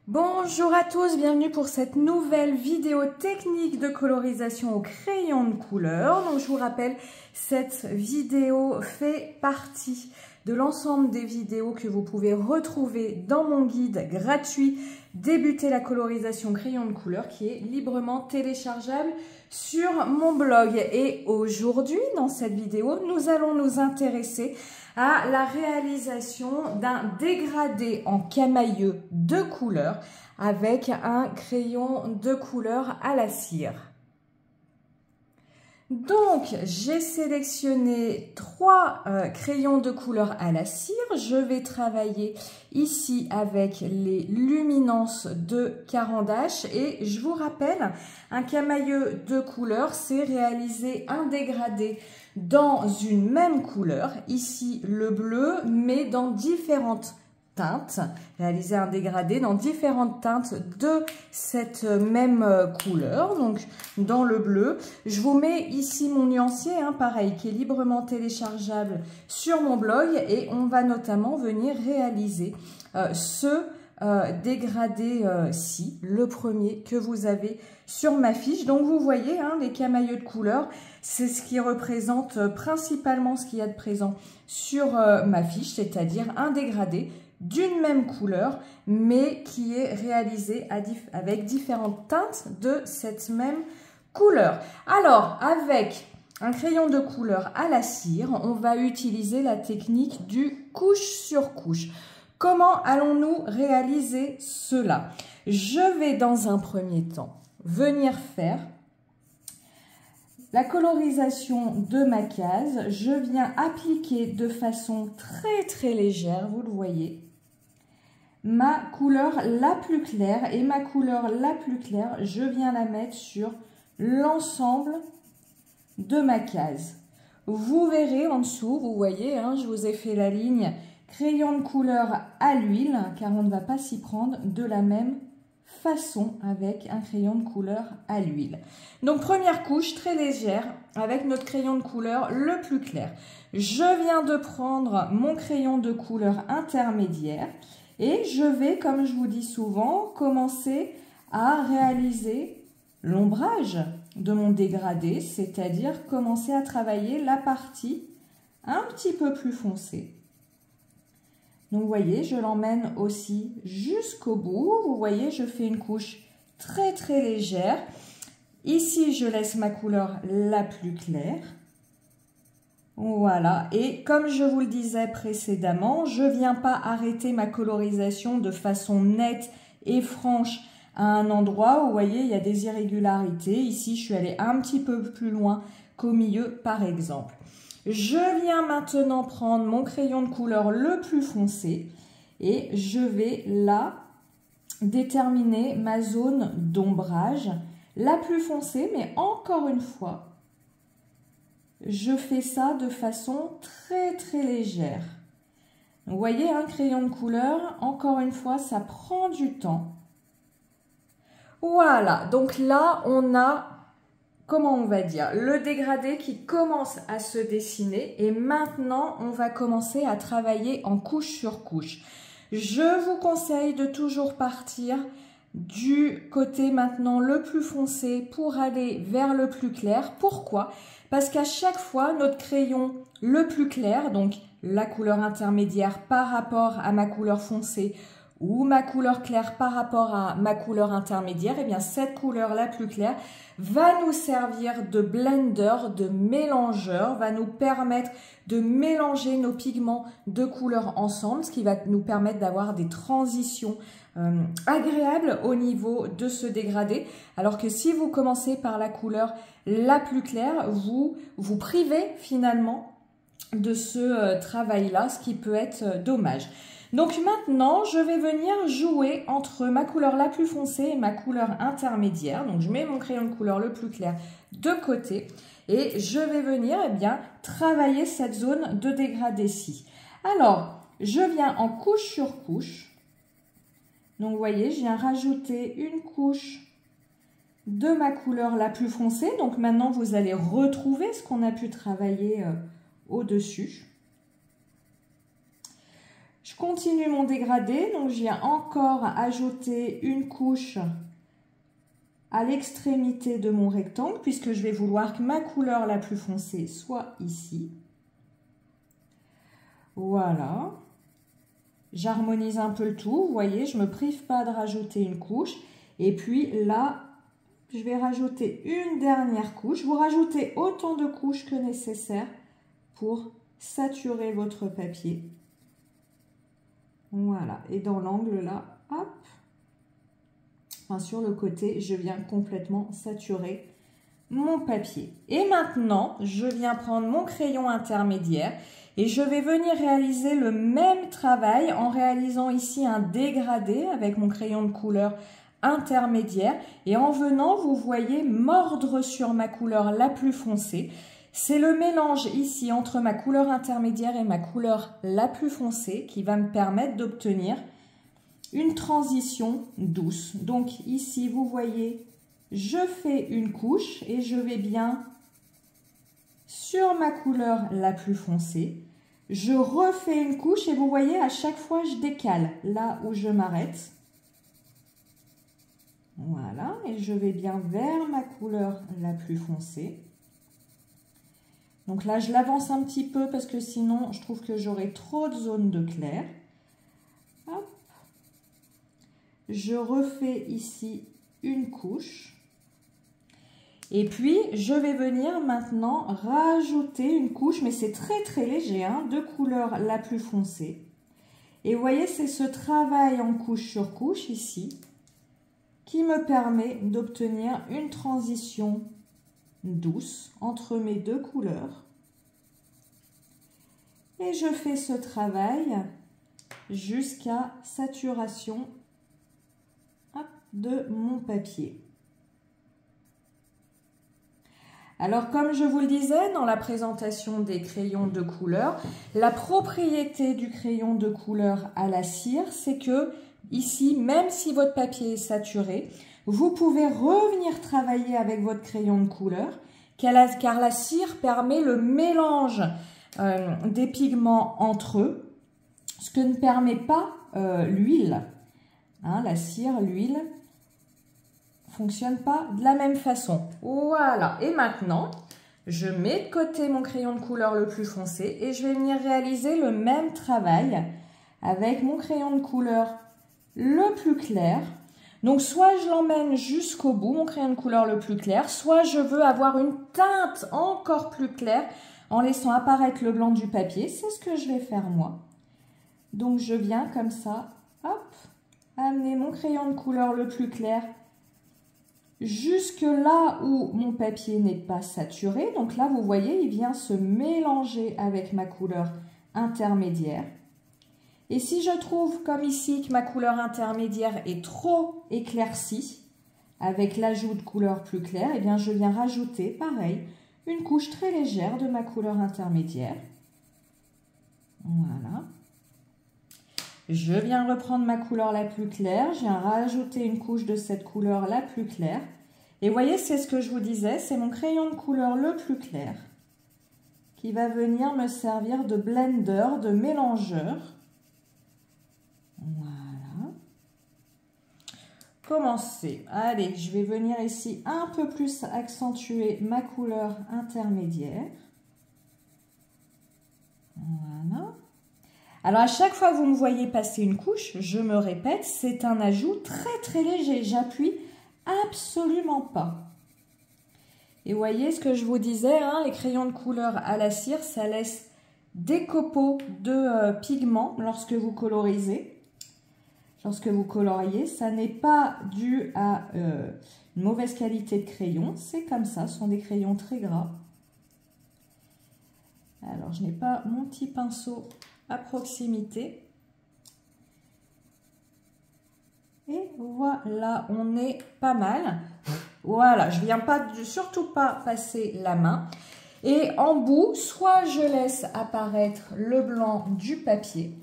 Bonjour à tous, bienvenue pour cette nouvelle vidéo technique de colorisation au crayon de couleur. Donc je vous rappelle, cette vidéo fait partie de l'ensemble des vidéos que vous pouvez retrouver dans mon guide gratuit Débuter la colorisation crayon de couleur qui est librement téléchargeable sur mon blog. Et aujourd'hui, dans cette vidéo, nous allons nous intéresser à la réalisation d'un dégradé en camailleux de couleur avec un crayon de couleur à la cire. Donc, j'ai sélectionné 3 crayons de couleur à la cire. Je vais travailler ici avec les luminances de Caran d'Ache et je vous rappelle, un camailleux de couleur, c'est réaliser un dégradé dans une même couleur, ici le bleu, mais dans différentes teintes, réaliser un dégradé dans différentes teintes de cette même couleur. Donc dans le bleu, je vous mets ici mon nuancier, pareil, qui est librement téléchargeable sur mon blog et on va notamment venir réaliser ce dégradé-ci, le premier que vous avez sur ma fiche. Donc vous voyez, les camailleux de couleur, c'est ce qui représente principalement ce qu'il y a de présent sur ma fiche, c'est-à-dire un dégradé d'une même couleur, mais qui est réalisé avec différentes teintes de cette même couleur. Alors, avec un crayon de couleur à la cire, on va utiliser la technique du couche sur couche. Comment allons-nous réaliser cela? Je vais dans un premier temps venir faire la colorisation de ma case. Je viens appliquer de façon très légère, vous le voyez, ma couleur la plus claire, et ma couleur la plus claire, je viens la mettre sur l'ensemble de ma case. Vous verrez en dessous, vous voyez, je vous ai fait la ligne crayon de couleur à l'huile, car on ne va pas s'y prendre de la même façon avec un crayon de couleur à l'huile. Donc première couche très légère avec notre crayon de couleur le plus clair. Je viens de prendre mon crayon de couleur intermédiaire et je vais, comme je vous dis souvent, commencer à réaliser l'ombrage de mon dégradé, c'est-à-dire commencer à travailler la partie un petit peu plus foncée. Donc vous voyez, je l'emmène aussi jusqu'au bout. Vous voyez, je fais une couche très légère. Ici, je laisse ma couleur la plus claire. Voilà, et comme je vous le disais précédemment, je ne viens pas arrêter ma colorisation de façon nette et franche à un endroit où, vous voyez, il y a des irrégularités. Ici, je suis allée un petit peu plus loin qu'au milieu, par exemple. Je viens maintenant prendre mon crayon de couleur le plus foncé et je vais là déterminer ma zone d'ombrage la plus foncée, mais encore une fois, je fais ça de façon très légère. Vous voyez, un crayon de couleur, encore une fois, ça prend du temps. Voilà, donc là, on a, comment on va dire, le dégradé qui commence à se dessiner et maintenant, on va commencer à travailler en couche sur couche. Je vous conseille de toujours partir du côté maintenant le plus foncé pour aller vers le plus clair. Pourquoi? Parce qu'à chaque fois, notre crayon le plus clair, donc la couleur intermédiaire par rapport à ma couleur foncée ou ma couleur claire par rapport à ma couleur intermédiaire, et bien cette couleur la plus claire va nous servir de blender, de mélangeur, va nous permettre de mélanger nos pigments de couleurs ensemble, ce qui va nous permettre d'avoir des transitions agréables au niveau de ce dégradé. Alors que si vous commencez par la couleur la plus claire, vous vous privez finalement de ce travail-là, ce qui peut être dommage. Donc maintenant, je vais venir jouer entre ma couleur la plus foncée et ma couleur intermédiaire. Donc je mets mon crayon de couleur le plus clair de côté et je vais venir travailler cette zone de dégradé-ci. Alors, je viens en couche sur couche. Donc vous voyez, je viens rajouter une couche de ma couleur la plus foncée. Donc maintenant, vous allez retrouver ce qu'on a pu travailler au-dessus. Je continue mon dégradé, donc je viens encore ajouter une couche à l'extrémité de mon rectangle, puisque je vais vouloir que ma couleur la plus foncée soit ici. Voilà. J'harmonise un peu le tout, vous voyez, je ne me prive pas de rajouter une couche. Et puis là, je vais rajouter une dernière couche. Vous rajoutez autant de couches que nécessaire pour saturer votre papier. Voilà, et dans l'angle là, hop, enfin sur le côté, je viens complètement saturer mon papier. Et maintenant, je viens prendre mon crayon intermédiaire et je vais venir réaliser le même travail en réalisant ici un dégradé avec mon crayon de couleur intermédiaire. Et en venant, vous voyez, mordre sur ma couleur la plus foncée. C'est le mélange ici entre ma couleur intermédiaire et ma couleur la plus foncée qui va me permettre d'obtenir une transition douce. Donc ici, vous voyez, je fais une couche et je vais bien sur ma couleur la plus foncée. Je refais une couche et vous voyez, à chaque fois, je décale là où je m'arrête. Voilà, et je vais bien vers ma couleur la plus foncée. Donc là, je l'avance un petit peu parce que sinon, je trouve que j'aurai trop de zones de clair. Hop. Je refais ici une couche. Et puis, je vais venir maintenant rajouter une couche, mais c'est très léger, hein, de couleur la plus foncée. Et vous voyez, c'est ce travail en couche sur couche ici qui me permet d'obtenir une transition douce entre mes deux couleurs. Et je fais ce travail jusqu'à saturation de mon papier. Alors, comme je vous le disais dans la présentation des crayons de couleur, la propriété du crayon de couleur à la cire, c'est que ici, même si votre papier est saturé, vous pouvez revenir travailler avec votre crayon de couleur, car la cire permet le mélange des pigments entre eux, ce que ne permet pas l'huile. Hein, la cire, l'huile, fonctionne pas de la même façon. Voilà, et maintenant, je mets de côté mon crayon de couleur le plus foncé et je vais venir réaliser le même travail avec mon crayon de couleur le plus clair. Donc, soit je l'emmène jusqu'au bout, mon crayon de couleur le plus clair, soit je veux avoir une teinte encore plus claire en laissant apparaître le blanc du papier. C'est ce que je vais faire moi. Donc, je viens comme ça, hop, amener mon crayon de couleur le plus clair jusque là où mon papier n'est pas saturé. Donc là, vous voyez, il vient se mélanger avec ma couleur intermédiaire. Et si je trouve, comme ici, que ma couleur intermédiaire est trop éclaircie, avec l'ajout de couleur plus claire, eh bien, je viens rajouter, pareil, une couche très légère de ma couleur intermédiaire. Voilà. Je viens reprendre ma couleur la plus claire, je viens rajouter une couche de cette couleur la plus claire. Et vous voyez, c'est ce que je vous disais, c'est mon crayon de couleur le plus clair qui va venir me servir de blender, de mélangeur. Voilà. Commencez. Allez, je vais venir ici un peu plus accentuer ma couleur intermédiaire. Voilà. Alors, à chaque fois que vous me voyez passer une couche, je me répète, c'est un ajout très léger. J'appuie absolument pas. Et vous voyez ce que je vous disais, hein, les crayons de couleur à la cire, ça laisse des copeaux de pigments lorsque vous colorisez. Lorsque vous coloriez, ça n'est pas dû à une mauvaise qualité de crayon. C'est comme ça, ce sont des crayons très gras. Alors, je n'ai pas mon petit pinceau à proximité. Et voilà, on est pas mal. Voilà, je viens surtout pas passer la main. Et en bout, soit je laisse apparaître le blanc du papier,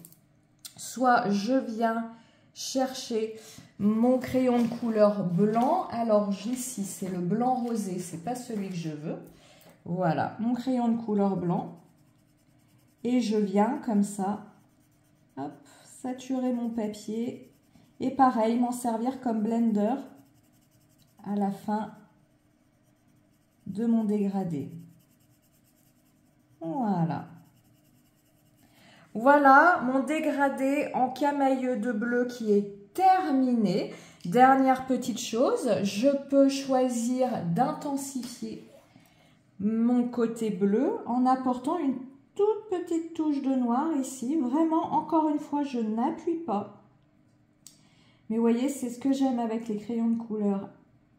soit je viens chercher mon crayon de couleur blanc. Alors ici, c'est le blanc rosé, c'est pas celui que je veux. Voilà, mon crayon de couleur blanc. Et je viens comme ça, hop, saturer mon papier et pareil, m'en servir comme blender à la fin de mon dégradé. Voilà. Voilà mon dégradé en camailleux de bleu qui est terminé. Dernière petite chose, je peux choisir d'intensifier mon côté bleu en apportant une toute petite touche de noir ici. Vraiment, encore une fois, je n'appuie pas. Mais vous voyez, c'est ce que j'aime avec les crayons de couleur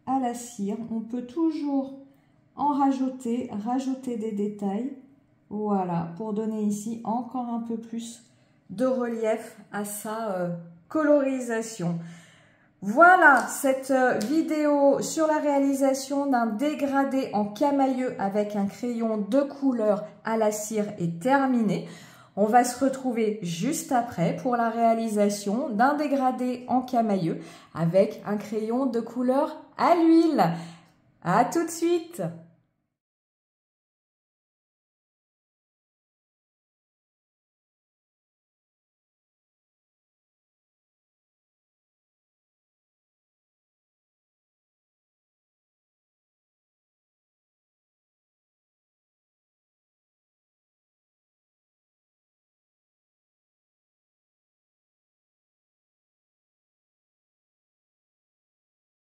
à la cire. On peut toujours en rajouter des détails. Voilà, pour donner ici encore un peu plus de relief à sa colorisation. Voilà, cette vidéo sur la réalisation d'un dégradé en camailleux avec un crayon de couleur à la cire est terminée. On va se retrouver juste après pour la réalisation d'un dégradé en camailleux avec un crayon de couleur à l'huile. À tout de suite!